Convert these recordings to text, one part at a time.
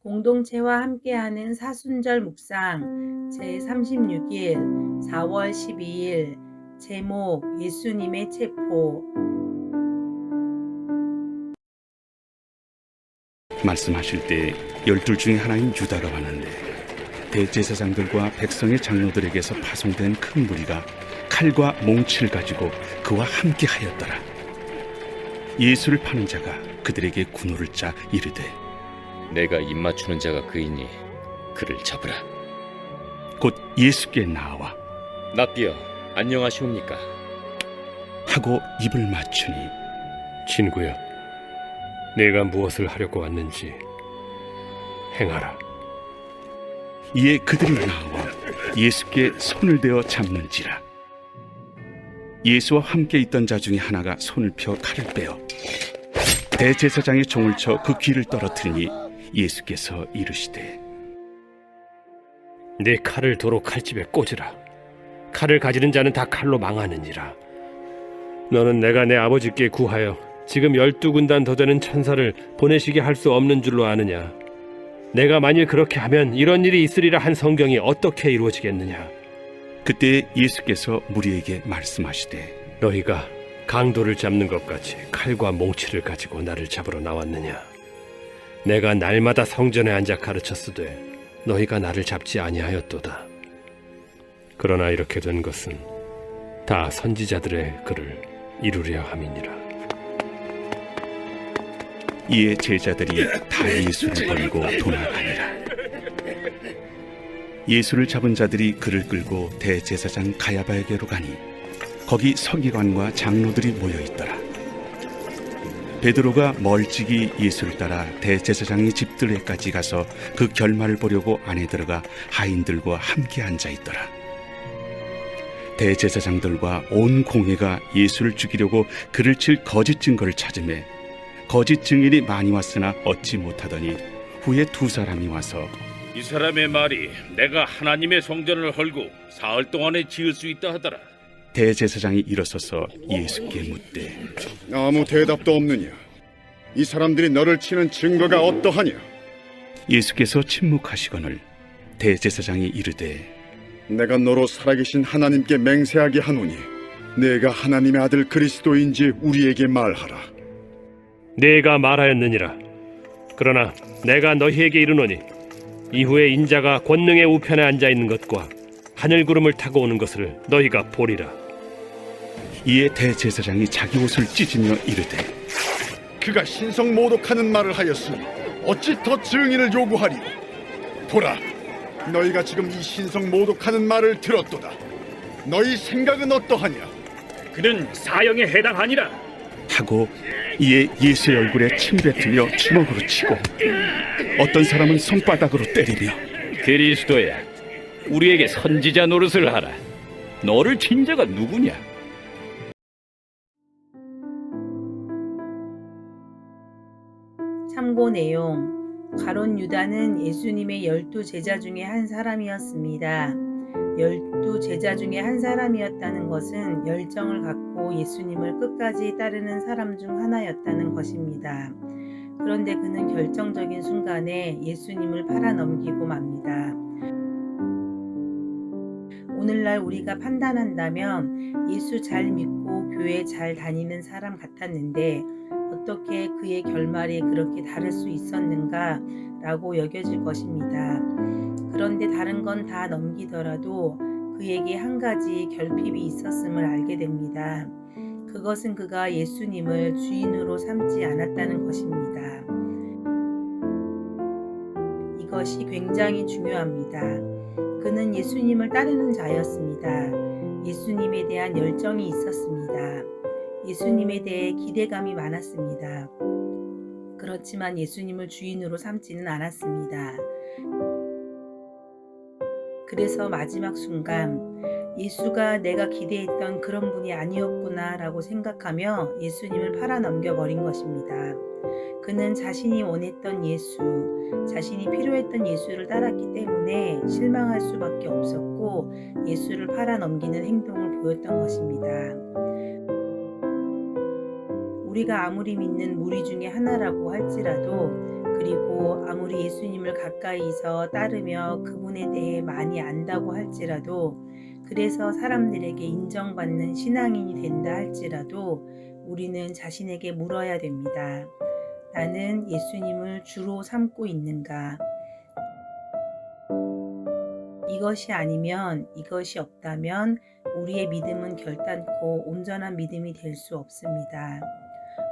공동체와 함께하는 사순절 묵상 제36일 4월 12일 제목 예수님의 체포. 말씀하실 때 12 중에 하나인 유다가 왔는데 대제사장들과 백성의 장로들에게서 파송된 큰 무리가 칼과 몽치를 가지고 그와 함께 하였더라. 예수를 파는 자가 그들에게 군호를 짜 이르되 내가 입맞추는 자가 그이니 그를 잡으라. 곧 예수께 나와 납비여 안녕하시옵니까? 하고 입을 맞추니 친구여, 내가 무엇을 하려고 왔는지 행하라. 이에 그들이 나와 예수께 손을 대어 잡는지라. 예수와 함께 있던 자 중에 하나가 손을 펴 칼을 빼어 대제사장의 종을 쳐 그 귀를 떨어뜨리니 예수께서 이르시되 네 칼을 도로 칼집에 꽂으라. 칼을 가지는 자는 다 칼로 망하느니라. 너는 내가 내 아버지께 구하여 지금 12군단 더 되는 천사를 보내시게 할 수 없는 줄로 아느냐? 내가 만일 그렇게 하면 이런 일이 있으리라 한 성경이 어떻게 이루어지겠느냐? 그때 예수께서 무리에게 말씀하시되 너희가 강도를 잡는 것 같이 칼과 몽치를 가지고 나를 잡으러 나왔느냐? 내가 날마다 성전에 앉아 가르쳤으되 너희가 나를 잡지 아니하였도다. 그러나 이렇게 된 것은 다 선지자들의 글을 이루려 함이니라. 이에 제자들이 다 예수를 버리고 도망하니라. 예수를 잡은 자들이 그를 끌고 대제사장 가야바에게로 가니 거기 서기관과 장로들이 모여 있더라. 베드로가 멀찍이 예수를 따라 대제사장의 집들에까지 가서 그 결말을 보려고 안에 들어가 하인들과 함께 앉아 있더라. 대제사장들과 온 공회가 예수를 죽이려고 그를 칠 거짓 증거를 찾으매 거짓 증인이 많이 왔으나 얻지 못하더니 후에 두 사람이 와서 이 사람의 말이 내가 하나님의 성전을 헐고 사흘 동안에 지을 수 있다 하더라. 대제사장이 일어서서 예수께 묻되 아무 대답도 없느냐? 이 사람들이 너를 치는 증거가 어떠하냐? 예수께서 침묵하시거늘 대제사장이 이르되 내가 너로 살아계신 하나님께 맹세하게 하노니 내가 하나님의 아들 그리스도인지 우리에게 말하라. 내가 말하였느니라. 그러나 내가 너희에게 이르노니 이후에 인자가 권능의 우편에 앉아 있는 것과 하늘 구름을 타고 오는 것을 너희가 보리라. 이에 대제사장이 자기 옷을 찢으며 이르되 그가 신성 모독하는 말을 하였으니 어찌 더 증인을 요구하리요? 보라, 너희가 지금 이 신성 모독하는 말을 들었도다. 너희 생각은 어떠하냐? 그는 사형에 해당하니라. 하고 이에 예수의 얼굴에 침 뱉으며 주먹으로 치고 어떤 사람은 손바닥으로 때리며 그리스도야, 우리에게 선지자 노릇을 하라. 너를 친 자가 누구냐? 참고 내용. 가롯 유다는 예수님의 12 제자 중에 한 사람이었습니다. 12 제자 중에 한 사람이었다는 것은 열정을 갖고 예수님을 끝까지 따르는 사람 중 하나였다는 것입니다. 그런데 그는 결정적인 순간에 예수님을 팔아넘기고 맙니다. 오늘날 우리가 판단한다면 예수 잘 믿고 교회 잘 다니는 사람 같았는데 어떻게 그의 결말이 그렇게 다를 수 있었는가 라고 여겨질 것입니다. 그런데 다른 건 다 넘기더라도 그에게 한 가지 결핍이 있었음을 알게 됩니다. 그것은 그가 예수님을 주인으로 삼지 않았다는 것입니다. 이것이 굉장히 중요합니다. 그는 예수님을 따르는 자였습니다. 예수님에 대한 열정이 있었습니다. 예수님에 대해 기대감이 많았습니다. 그렇지만 예수님을 주인으로 삼지는 않았습니다. 그래서 마지막 순간 예수가 내가 기대했던 그런 분이 아니었구나 라고 생각하며 예수님을 팔아넘겨 버린 것입니다. 그는 자신이 원했던 예수, 자신이 필요했던 예수를 따랐기 때문에 실망할 수밖에 없었고 예수를 팔아넘기는 행동을 보였던 것입니다. 우리가 아무리 믿는 무리 중에 하나라고 할지라도, 그리고 아무리 예수님을 가까이서 따르며 그분에 대해 많이 안다고 할지라도, 그래서 사람들에게 인정받는 신앙인이 된다 할지라도 우리는 자신에게 물어야 됩니다. 나는 예수님을 주로 삼고 있는가? 이것이 아니면, 이것이 없다면 우리의 믿음은 결단코 온전한 믿음이 될 수 없습니다.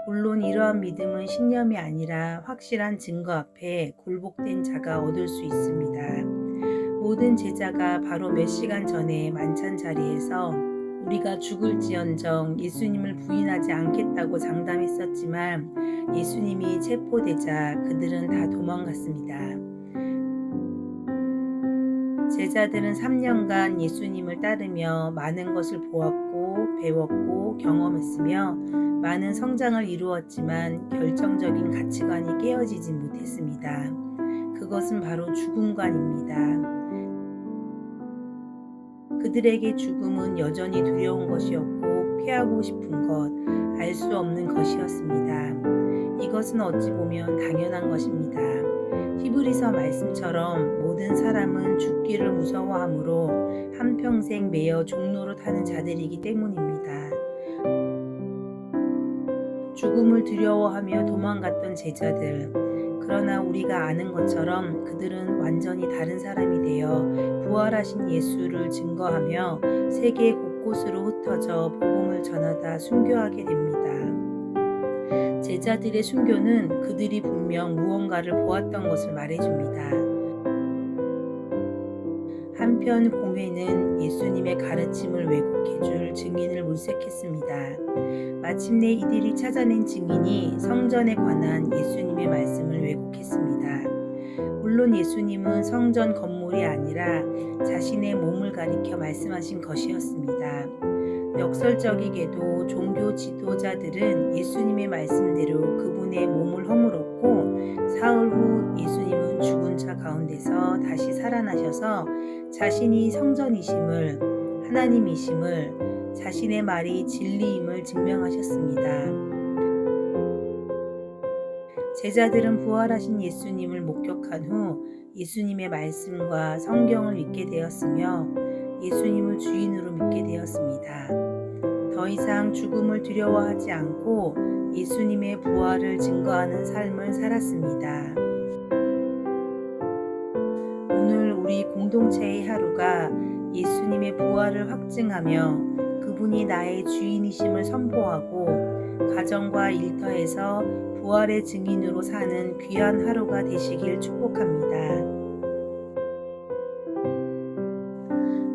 물론 이러한 믿음은 신념이 아니라 확실한 증거 앞에 굴복된 자가 얻을 수 있습니다. 모든 제자가 바로 몇 시간 전에 만찬 자리에서 우리가 죽을지언정 예수님을 부인하지 않겠다고 장담했었지만, 예수님이 체포되자 그들은 다 도망갔습니다. 제자들은 3년간 예수님을 따르며 많은 것을 보았고 배웠고 경험했으며 많은 성장을 이루었지만 결정적인 가치관이 깨어지지 못했습니다. 그것은 바로 죽음관입니다. 그들에게 죽음은 여전히 두려운 것이었고 피하고 싶은 것, 알 수 없는 것이었습니다. 이것은 어찌 보면 당연한 것입니다. 히브리서 말씀처럼 모든 사람은 죽기를 무서워하므로 한평생 매여 종로로 타는 자들이기 때문입니다. 죽음을 두려워하며 도망갔던 제자들, 그러나 우리가 아는 것처럼 그들은 완전히 다른 사람이 되어 부활하신 예수를 증거하며 세계 곳곳으로 흩어져 복음을 전하다 순교하게 됩니다. 제자들의 순교는 그들이 분명 무언가를 보았던 것을 말해줍니다. 한편 공회는 예수님의 가르침을 왜곡해줄 증인을 물색했습니다. 마침내 이들이 찾아낸 증인이 성전에 관한 예수님의 말씀을 왜곡했습니다. 물론 예수님은 성전 건물이 아니라 자신의 몸을 가리켜 말씀하신 것이었습니다. 역설적이게도 종교 지도자들은 예수님의 말씀대로 그분의 몸을 허물었고, 사흘 후 예수님은 죽은 자 가운데서 다시 살아나셔서 자신이 성전이심을, 하나님이심을, 자신의 말이 진리임을 증명하셨습니다. 제자들은 부활하신 예수님을 목격한 후 예수님의 말씀과 성경을 믿게 되었으며 예수님을 주인으로 믿게 되었습니다. 더 이상 죽음을 두려워하지 않고 예수님의 부활을 증거하는 삶을 살았습니다. 오늘 우리 공동체의 하루가 예수님의 부활을 확증하며 그분이 나의 주인이심을 선포하고 가정과 일터에서 부활의 증인으로 사는 귀한 하루가 되시길 축복합니다.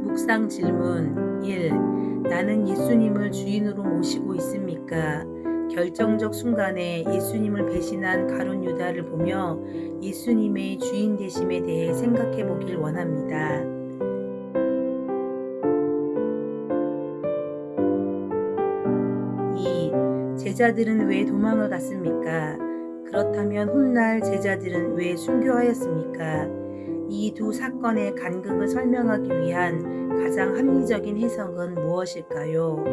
묵상 질문 1. 나는 예수님을 주인으로 모시고 있습니까? 결정적 순간에 예수님을 배신한 가룟 유다를 보며 예수님의 주인 되심에 대해 생각해 보길 원합니다. 2. 제자들은 왜 도망을 갔습니까? 그렇다면 훗날 제자들은 왜 순교하였습니까? 이 두 사건의 간극을 설명하기 위한 가장 합리적인 해석은 무엇일까요?